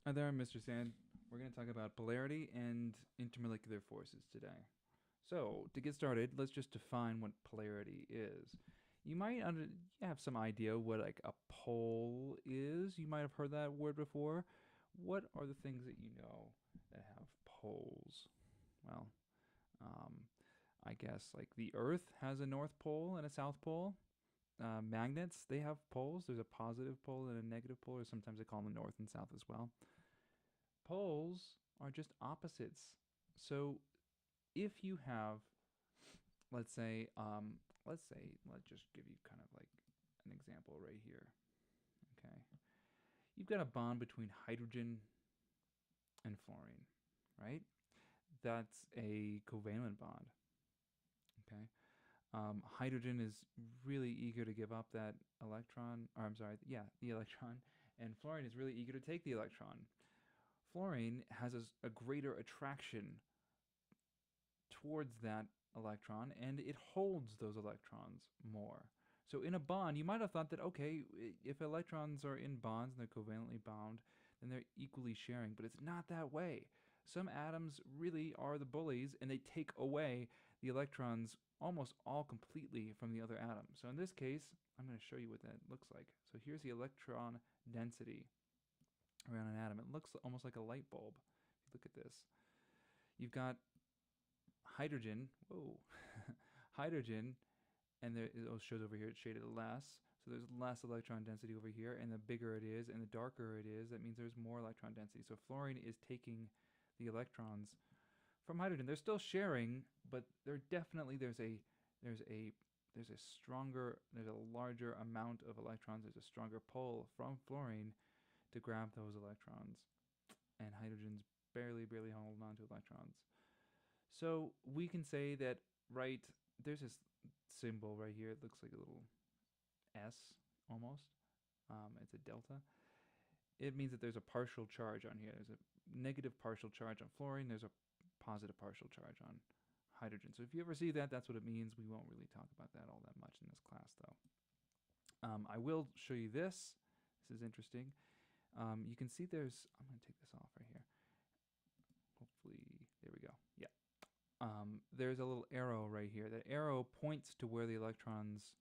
Hi there, Mr. Sand. We're going to talk about polarity and intermolecular forces today. So, to get started, let's just define what polarity is. You might have some idea what like a pole is. You might have heard that word before. What are the things that you know that have poles? Well, um, I guess like the Earth has a north pole and a south pole. Magnets, they have poles. There's a positive pole and a negative pole, or sometimes they call them north and south as well. Poles are just opposites. So if you have, let's just give you kind of like an example right here. Okay, you've got a bond between hydrogen and fluorine, right? That's a covalent bond. Okay, hydrogen is really eager to give up that electron, or I'm sorry, yeah, the electron, and fluorine is really eager to take the electron. Fluorine has a greater attraction towards that electron and it holds those electrons more. So in a bond, you might have thought that, okay, if electrons are in bonds and they're covalently bound, then they're equally sharing, but it's not that way. Some atoms really are the bullies and they take away the electrons almost all completely from the other atom. So in this case, I'm going to show you what that looks like. So here's the electron density around an atom. It looks almost like a light bulb. If you look at this, you've got hydrogen. Whoa, hydrogen, and there it shows over here it's shaded less. So there's less electron density over here, and the bigger it is, and the darker it is, that means there's more electron density. So fluorine is taking the electrons from hydrogen. They're still sharing, but they're definitely there's a there's a larger amount of electrons. There's a stronger pull from fluorine to grab those electrons, and hydrogen's barely holding on to electrons. So we can say that, right, there's this symbol right here. It looks like a little S almost. It's a delta. It means that there's a partial charge on here. There's a negative partial charge on fluorine. There's a positive partial charge on hydrogen. So if you ever see that, that's what it means. We won't really talk about that all that much in this class, though. I will show you this. This is interesting. You can see there's, I'm going to take this off right here. Hopefully, there we go. Yeah. There's a little arrow right here. That arrow points to where the electrons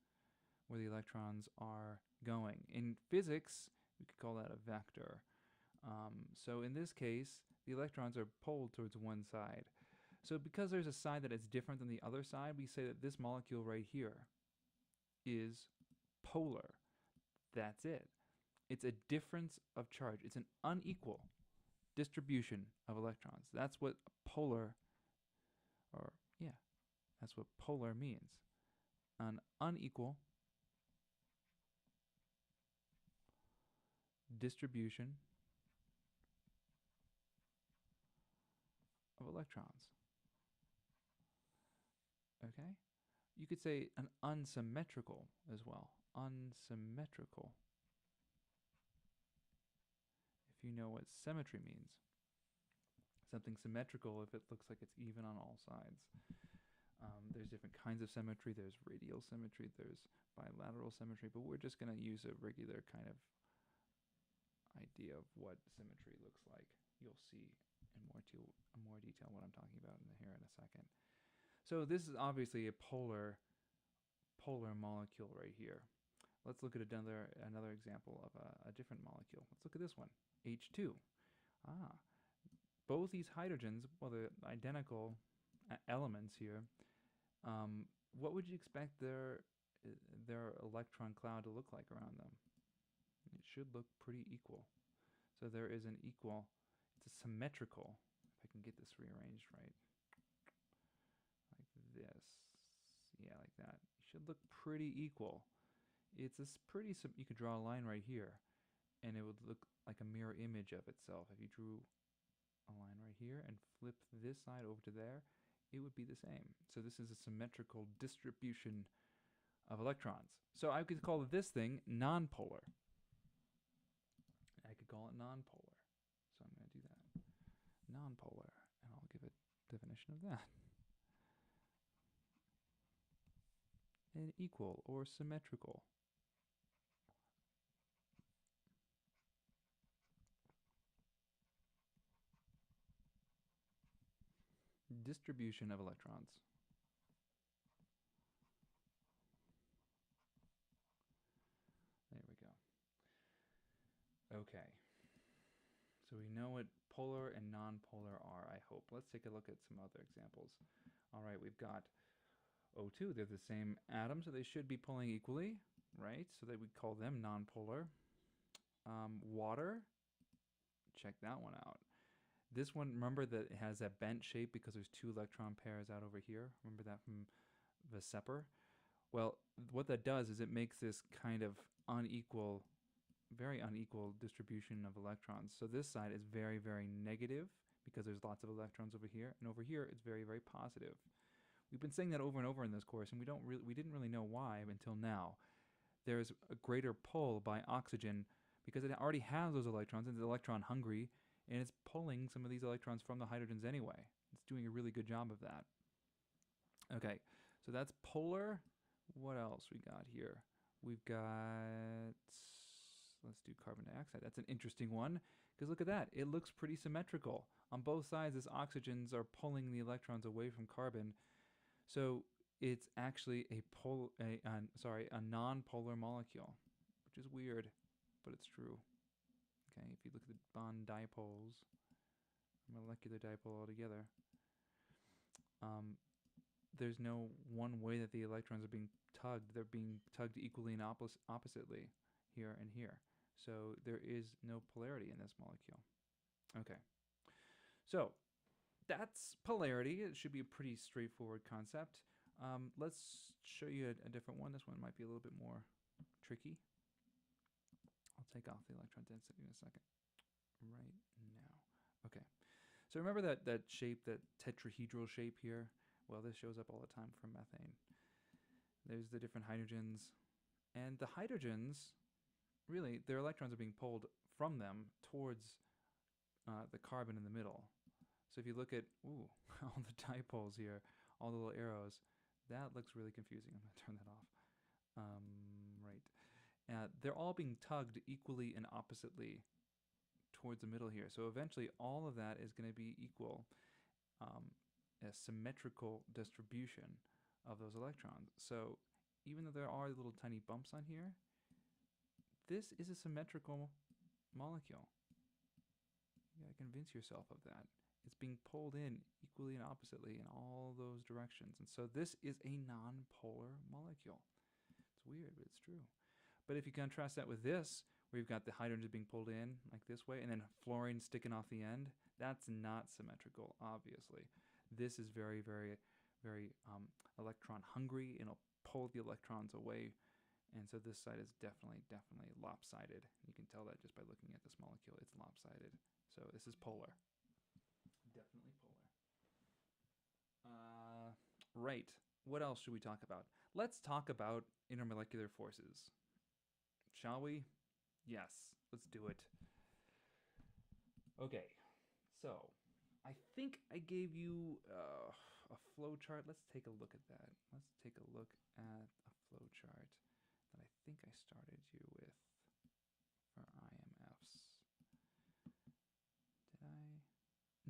are going. In physics, we could call that a vector. So in this case, the electrons are pulled towards one side. So because there's a side that is different than the other side, we say that this molecule right here is polar. That's it. It's a difference of charge. It's an unequal distribution of electrons. That's what polar, or yeah, that's what polar means. An unequal distribution of electrons. Okay? You could say an unsymmetrical as well. Unsymmetrical, if you know what symmetry means. Something symmetrical if it looks like it's even on all sides. There's different kinds of symmetry. There's radial symmetry, there's bilateral symmetry, but we're just going to use a regular kind of idea of what symmetry looks like. You'll see in more detail what I'm talking about here in a second. So this is obviously a polar molecule right here. Let's look at another example of a different molecule. Let's look at this one, H2. Ah, both these hydrogens, well, they're identical elements here. What would you expect their electron cloud to look like around them? It should look pretty equal. So there is an equal, it's a symmetrical, if I can get this rearranged right, like this. Yeah, like that. It should look pretty equal. It's a pretty, you could draw a line right here, and it would look like a mirror image of itself. If you drew a line right here and flip this side over to there, it would be the same. So this is a symmetrical distribution of electrons. So I could call this thing nonpolar. I could call it nonpolar. So I'm going to do that. Nonpolar. And I'll give a definition of that. An equal or symmetrical. distribution of electrons. There we go. Okay. So we know what polar and nonpolar are, I hope. Let's take a look at some other examples. All right, we've got O2. They're the same atom, so they should be pulling equally, right? So that we call them nonpolar. Water, check that one out. This one, remember that it has that bent shape because there's two electron pairs out over here. Remember that from the separ? Well, what that does is it makes this kind of unequal, very unequal distribution of electrons. So this side is very, very negative because there's lots of electrons over here, and over here it's very, very positive. We've been saying that over and over in this course, and we didn't really know why until now. There's a greater pull by oxygen because it already has those electrons and it's electron hungry, and it's pulling some of these electrons from the hydrogens anyway. It's doing a really good job of that. Okay, so that's polar. What else we got here? We've got, let's do carbon dioxide. That's an interesting one because look at that. It looks pretty symmetrical. On both sides, these oxygens are pulling the electrons away from carbon. So it's actually a non-polar molecule, which is weird, but it's true. Okay, if you look at the bond dipoles, molecular dipole altogether, there's no one way that the electrons are being tugged. They're being tugged equally and oppositely here and here. So there is no polarity in this molecule. Okay, so that's polarity. It should be a pretty straightforward concept. Let's show you a different one. This one might be a little bit more tricky. I'll take off the electron density in a second. Right now. Okay. So remember that shape, that tetrahedral shape here? Well, this shows up all the time for methane. There's the different hydrogens. And the hydrogens, really, their electrons are being pulled from them towards the carbon in the middle. So if you look at, all the dipoles here, all the little arrows, that looks really confusing. I'm going to turn that off. Right. They're all being tugged equally and oppositely towards the middle here. So eventually all of that is going to be equal, a symmetrical distribution of those electrons. So even though there are little tiny bumps on here, this is a symmetrical molecule. You gotta convince yourself of that. It's being pulled in equally and oppositely in all those directions. And so this is a non-polar molecule. It's weird, but it's true. But if you contrast that with this, where you've got the hydrogens being pulled in like this way, and then fluorine sticking off the end, that's not symmetrical, obviously. This is very, very, very electron hungry, and it'll pull the electrons away. And so this side is definitely, definitely lopsided. You can tell that just by looking at this molecule. It's lopsided. So this is polar. Definitely polar. Right. What else should we talk about? Let's talk about intermolecular forces. Shall we? Yes, let's do it. Okay, so I think I gave you a flow chart. Let's take a look at that. Let's take a look at a flow chart that I think I started you with for IMFs. Did I?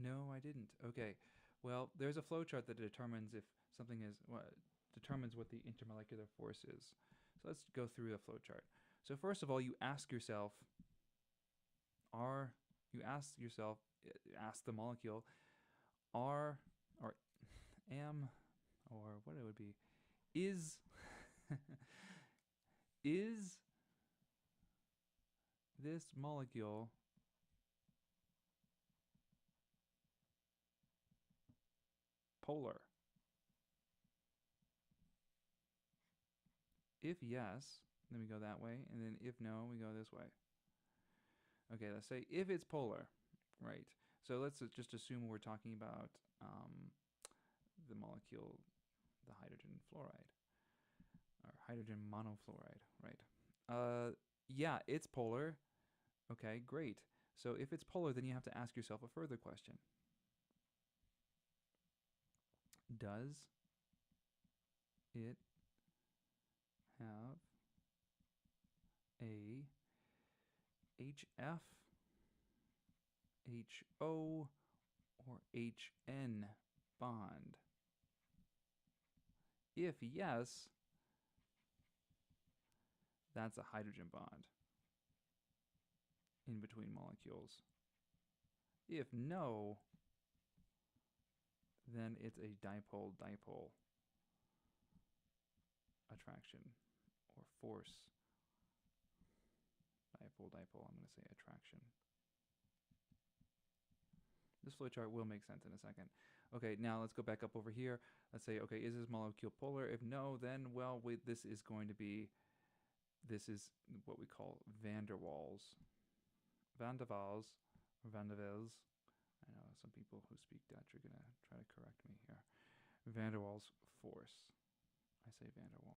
No, I didn't. Okay, well, there's a flow chart that determines if something is, determines what the intermolecular force is. So let's go through the flow chart. So first of all, you ask yourself, ask the molecule, are, or am, or what it would be, is, is this molecule polar? If yes, then we go that way, and then if no, we go this way. Okay, let's say if it's polar, right? So let's just assume we're talking about the molecule, the hydrogen fluoride, or hydrogen monofluoride, right? Yeah, it's polar. Okay, great. So if it's polar, then you have to ask yourself a further question. Does it have a HF, HO, or HN bond? If yes, that's a hydrogen bond in between molecules. If no, then it's a dipole-dipole attraction or force. Dipole-dipole, I'm going to say attraction. This flowchart will make sense in a second. Okay, now let's go back up over here. Let's say, okay, is this molecule polar? If no, then, well, this is going to be, this is what we call van der Waals. Van der Waals, or Van der Waals. I know some people who speak Dutch are going to try to correct me here. Van der Waals force. I say Van der Waals.